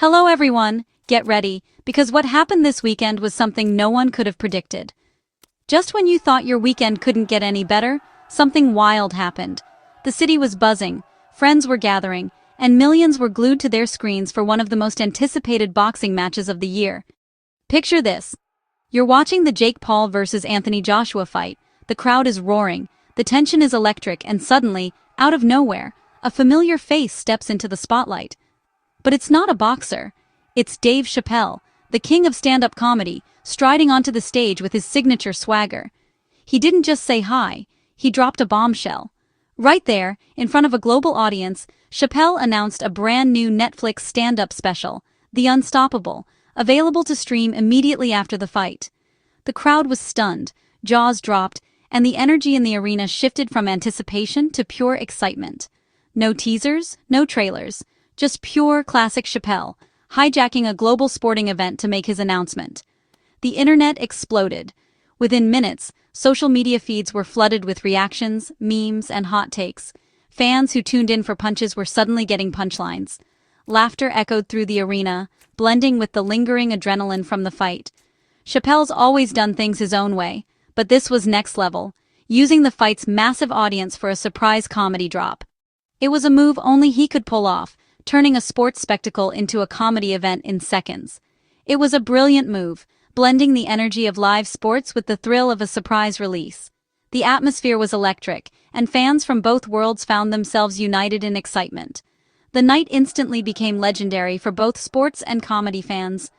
Hello everyone, get ready, because what happened this weekend was something no one could have predicted. Just when you thought your weekend couldn't get any better, something wild happened. The city was buzzing, friends were gathering, and millions were glued to their screens for one of the most anticipated boxing matches of the year. Picture this. You're watching the Jake Paul versus Anthony Joshua fight, the crowd is roaring, the tension is electric, and suddenly, out of nowhere, a familiar face steps into the spotlight. But it's not a boxer. It's Dave Chappelle, the king of stand-up comedy, striding onto the stage with his signature swagger. He didn't just say hi, he dropped a bombshell. Right there, in front of a global audience, Chappelle announced a brand new Netflix stand-up special, The Unstoppable, available to stream immediately after the fight. The crowd was stunned, jaws dropped, and the energy in the arena shifted from anticipation to pure excitement. No teasers, no trailers. Just pure classic Chappelle, hijacking a global sporting event to make his announcement. The internet exploded. Within minutes, social media feeds were flooded with reactions, memes, and hot takes. Fans who tuned in for punches were suddenly getting punchlines. Laughter echoed through the arena, blending with the lingering adrenaline from the fight. Chappelle's always done things his own way, but this was next level, using the fight's massive audience for a surprise comedy drop. It was a move only he could pull off, turning a sports spectacle into a comedy event in seconds. It was a brilliant move, blending the energy of live sports with the thrill of a surprise release. The atmosphere was electric, and fans from both worlds found themselves united in excitement. The night instantly became legendary for both sports and comedy fans.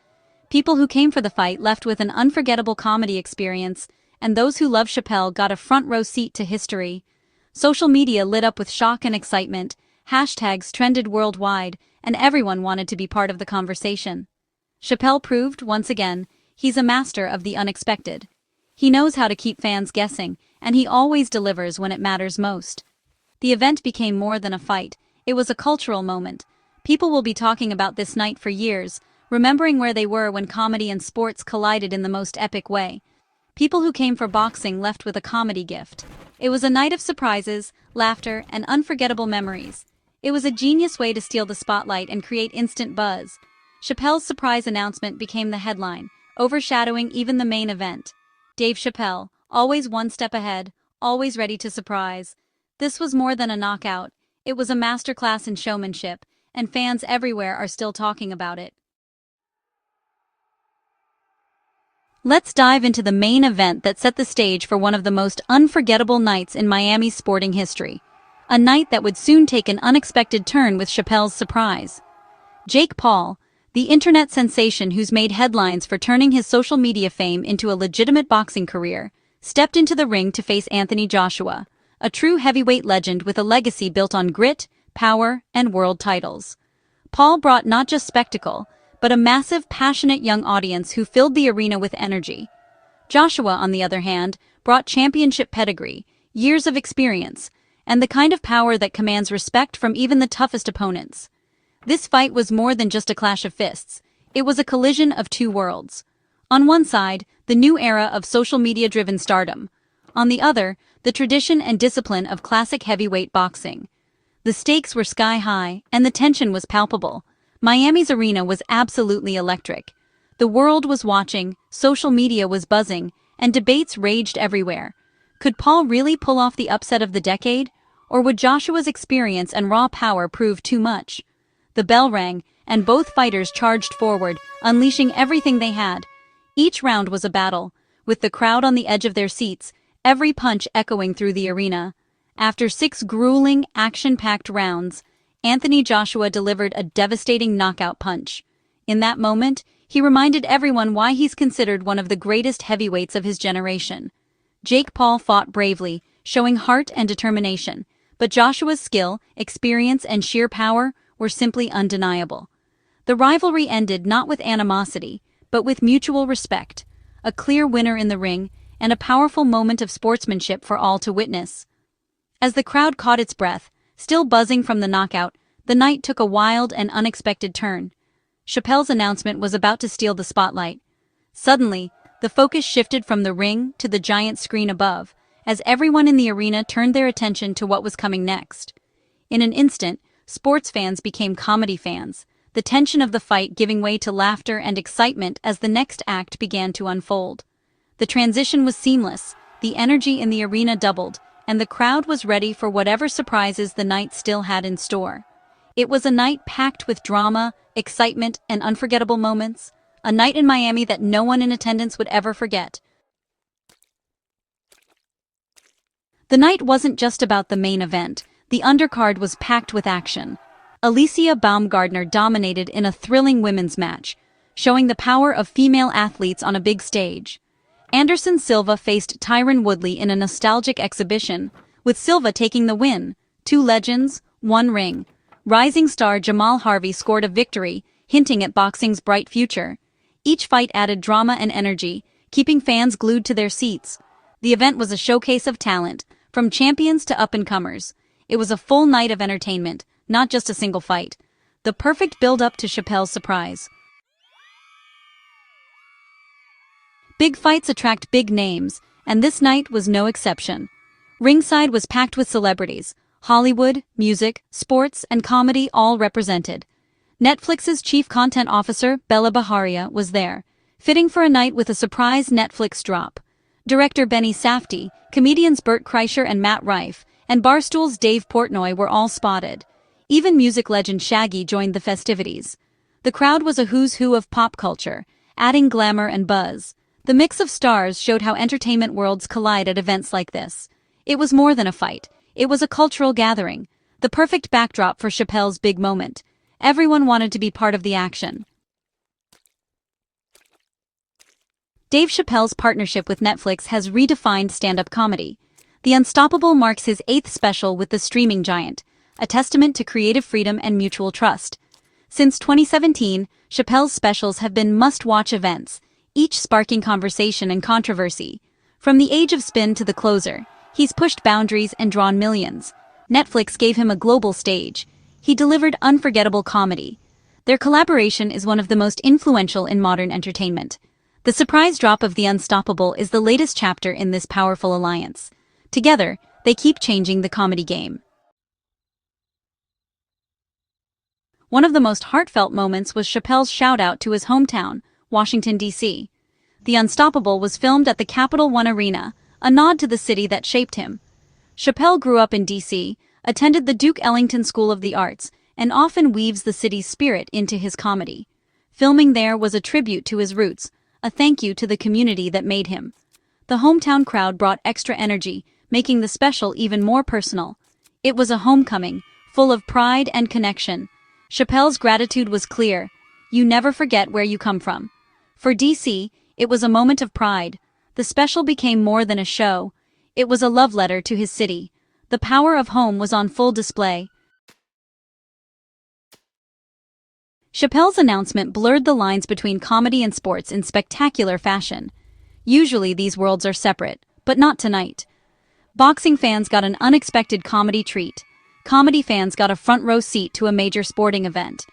People who came for the fight left with an unforgettable comedy experience, and those who loved Chappelle got a front-row seat to history. Social media lit up with shock and excitement. Hashtags trended worldwide, and everyone wanted to be part of the conversation. Chappelle proved, once again, he's a master of the unexpected. He knows how to keep fans guessing, and he always delivers when it matters most. The event became more than a fight, it was a cultural moment. People will be talking about this night for years, remembering where they were when comedy and sports collided in the most epic way. People who came for boxing left with a comedy gift. It was a night of surprises, laughter, and unforgettable memories. It was a genius way to steal the spotlight and create instant buzz. Chappelle's surprise announcement became the headline, overshadowing even the main event. Dave Chappelle, always one step ahead, always ready to surprise. This was more than a knockout. It was a masterclass in showmanship, and fans everywhere are still talking about it. Let's dive into the main event that set the stage for one of the most unforgettable nights in Miami's sporting history. A night that would soon take an unexpected turn with Chappelle's surprise. Jake Paul, the internet sensation who's made headlines for turning his social media fame into a legitimate boxing career, stepped into the ring to face Anthony Joshua, a true heavyweight legend with a legacy built on grit, power, and world titles. Paul brought not just spectacle, but a massive, passionate young audience who filled the arena with energy. Joshua, on the other hand, brought championship pedigree, years of experience, and the kind of power that commands respect from even the toughest opponents. This fight was more than just a clash of fists. It was a collision of two worlds. On one side, the new era of social media-driven stardom. On the other, the tradition and discipline of classic heavyweight boxing. The stakes were sky-high, and the tension was palpable. Miami's arena was absolutely electric. The world was watching, social media was buzzing, and debates raged everywhere. Could Paul really pull off the upset of the decade? Or would Joshua's experience and raw power prove too much? The bell rang, and both fighters charged forward, unleashing everything they had. Each round was a battle, with the crowd on the edge of their seats, every punch echoing through the arena. After 6 grueling, action-packed rounds, Anthony Joshua delivered a devastating knockout punch. In that moment, he reminded everyone why he's considered one of the greatest heavyweights of his generation. Jake Paul fought bravely, showing heart and determination, but Joshua's skill, experience, and sheer power were simply undeniable. The rivalry ended not with animosity, but with mutual respect, a clear winner in the ring, and a powerful moment of sportsmanship for all to witness. As the crowd caught its breath, still buzzing from the knockout, the night took a wild and unexpected turn. Chappelle's announcement was about to steal the spotlight. Suddenly, the focus shifted from the ring to the giant screen above, as everyone in the arena turned their attention to what was coming next. In an instant, sports fans became comedy fans. the tension of the fight giving way to laughter and excitement as the next act began to unfold. The transition was seamless, the energy in the arena doubled, and the crowd was ready for whatever surprises the night still had in store. It was a night packed with drama, excitement, and unforgettable moments, a night in Miami that no one in attendance would ever forget. The night wasn't just about the main event, the undercard was packed with action. Alycia Baumgardner dominated in a thrilling women's match, showing the power of female athletes on a big stage. Silva faced Tyron Woodley in a nostalgic exhibition, with Silva taking the win. 2 legends, 1 ring. Rising star Jahmal Harvey scored a victory, hinting at boxing's bright future. Each fight added drama and energy, keeping fans glued to their seats. The event was a showcase of talent, from champions to up-and-comers. It was a full night of entertainment, not just a single fight. The perfect build-up to Chappelle's surprise. Big fights attract big names, and this night was no exception. Ringside was packed with celebrities, Hollywood, music, sports, and comedy all represented. Netflix's chief content officer, Bela Bajaria, was there, fitting for a night with a surprise Netflix drop. Director Benny Safdie, comedians Bert, Kreischer and Rife, and Barstool's Dave Portnoy were all spotted. Even music legend Shaggy joined the festivities. The crowd was a who's who of pop culture, adding glamour and buzz. The mix of stars showed how entertainment worlds collide at events like this. It was more than a fight. It was a cultural gathering, the perfect backdrop for Chappelle's big moment. Everyone wanted to be part of the action. Dave Chappelle's partnership with Netflix has redefined stand-up comedy. The Unstoppable marks his 8th special with the streaming giant, a testament to creative freedom and mutual trust. Since 2017, Chappelle's specials have been must-watch events, each sparking conversation and controversy. From the age of Spin to The Closer, he's pushed boundaries and drawn millions. Netflix gave him a global stage. He delivered unforgettable comedy. Their collaboration is one of the most influential in modern entertainment. The surprise drop of The Unstoppable is the latest chapter in this powerful alliance. Together, they keep changing the comedy game. One of the most heartfelt moments was Chappelle's shout-out to his hometown, Washington, D.C. The Unstoppable was filmed at the Capital One Arena, a nod to the city that shaped him. Chappelle grew up in D.C., attended the Duke Ellington School of the Arts, and often weaves the city's spirit into his comedy. Filming there was a tribute to his roots, a thank you to the community that made him. The hometown crowd brought extra energy, making the special even more personal. It was a homecoming, full of pride and connection. Chappelle's gratitude was clear. You never forget where you come from. For DC, it was a moment of pride. The special became more than a show. It was a love letter to his city. The power of home was on full display. Chappelle's announcement blurred the lines between comedy and sports in spectacular fashion. Usually these worlds are separate, but not tonight. Boxing fans got an unexpected comedy treat. Comedy fans got a front-row seat to a major sporting event.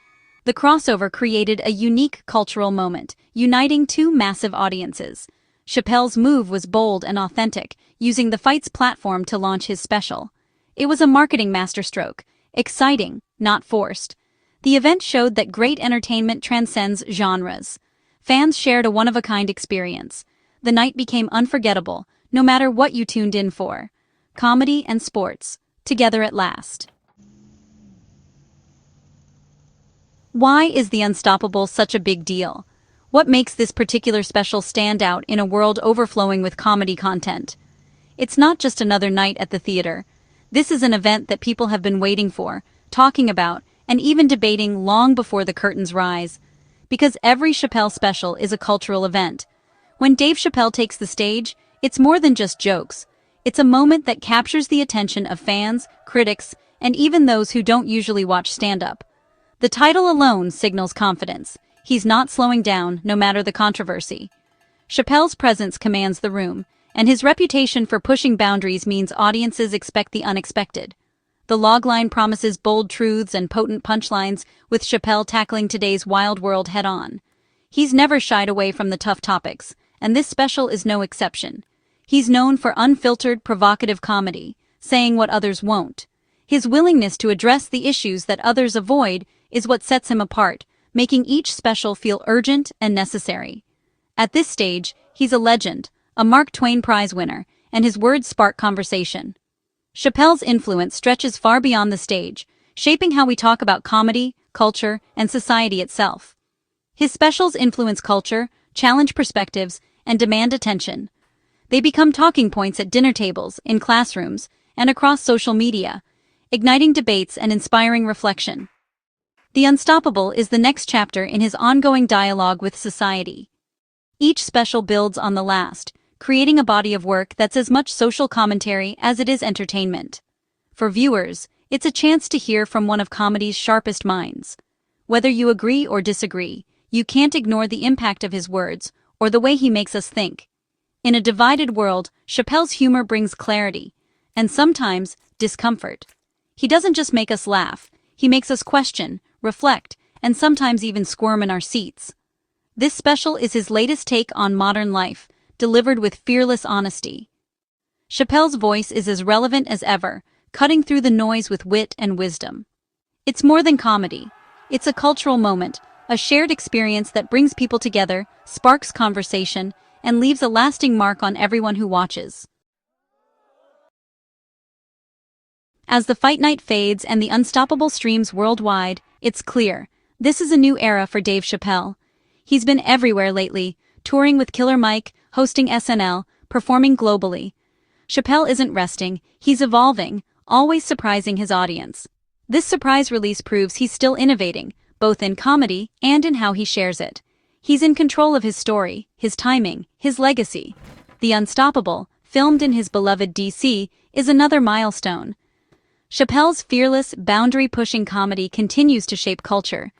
The crossover created a unique cultural moment, uniting 2 massive audiences. Chappelle's move was bold and authentic, using the fight's platform to launch his special. It was a marketing masterstroke, exciting, not forced. The event showed that great entertainment transcends genres. Fans shared a one-of-a-kind experience. The night became unforgettable, no matter what you tuned in for. Comedy and sports, together at last. Why is The Unstoppable such a big deal? What makes this particular special stand out in a world overflowing with comedy content? It's not just another night at the theater. This is an event that people have been waiting for, talking about, and even debating long before the curtains rise. Because every Chappelle special is a cultural event. When Dave Chappelle takes the stage, it's more than just jokes. It's a moment that captures the attention of fans, critics, and even those who don't usually watch stand-up. The title alone signals confidence. He's not slowing down, no matter the controversy. Chappelle's presence commands the room, and his reputation for pushing boundaries means audiences expect the unexpected. The logline promises bold truths and potent punchlines, with Chappelle tackling today's wild world head-on. He's never shied away from the tough topics, and this special is no exception. He's known for unfiltered, provocative comedy, saying what others won't. His willingness to address the issues that others avoid is what sets him apart, making each special feel urgent and necessary. At this stage, he's a legend, a Mark Twain Prize winner, and his words spark conversation. Chappelle's influence stretches far beyond the stage, shaping how we talk about comedy, culture, and society itself. His specials influence culture, challenge perspectives, and demand attention. They become talking points at dinner tables, in classrooms, and across social media, igniting debates and inspiring reflection. The Unstoppable is the next chapter in his ongoing dialogue with society. Each special builds on the last, creating a body of work that's as much social commentary as it is entertainment. For viewers, it's a chance to hear from one of comedy's sharpest minds. Whether you agree or disagree, you can't ignore the impact of his words or the way he makes us think. In a divided world, Chappelle's humor brings clarity, and sometimes discomfort. He doesn't just make us laugh, he makes us question, reflect, and sometimes even squirm in our seats. This special is his latest take on modern life, delivered with fearless honesty. Chappelle's voice is as relevant as ever, cutting through the noise with wit and wisdom. It's more than comedy. It's a cultural moment, a shared experience that brings people together, sparks conversation, and leaves a lasting mark on everyone who watches. As the fight night fades and the Unstoppable streams worldwide, it's clear, this is a new era for Dave Chappelle. He's been everywhere lately, touring with Killer Mike, hosting SNL, performing globally. Chappelle isn't resting, he's evolving, always surprising his audience. This surprise release proves he's still innovating, both in comedy and in how he shares it. He's in control of his story, his timing, his legacy. The Unstoppable, filmed in his beloved DC, is another milestone. Chappelle's fearless, boundary-pushing comedy continues to shape culture.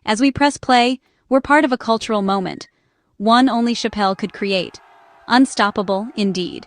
As we press play, we're part of a cultural moment, one only Chappelle could create. Unstoppable, indeed.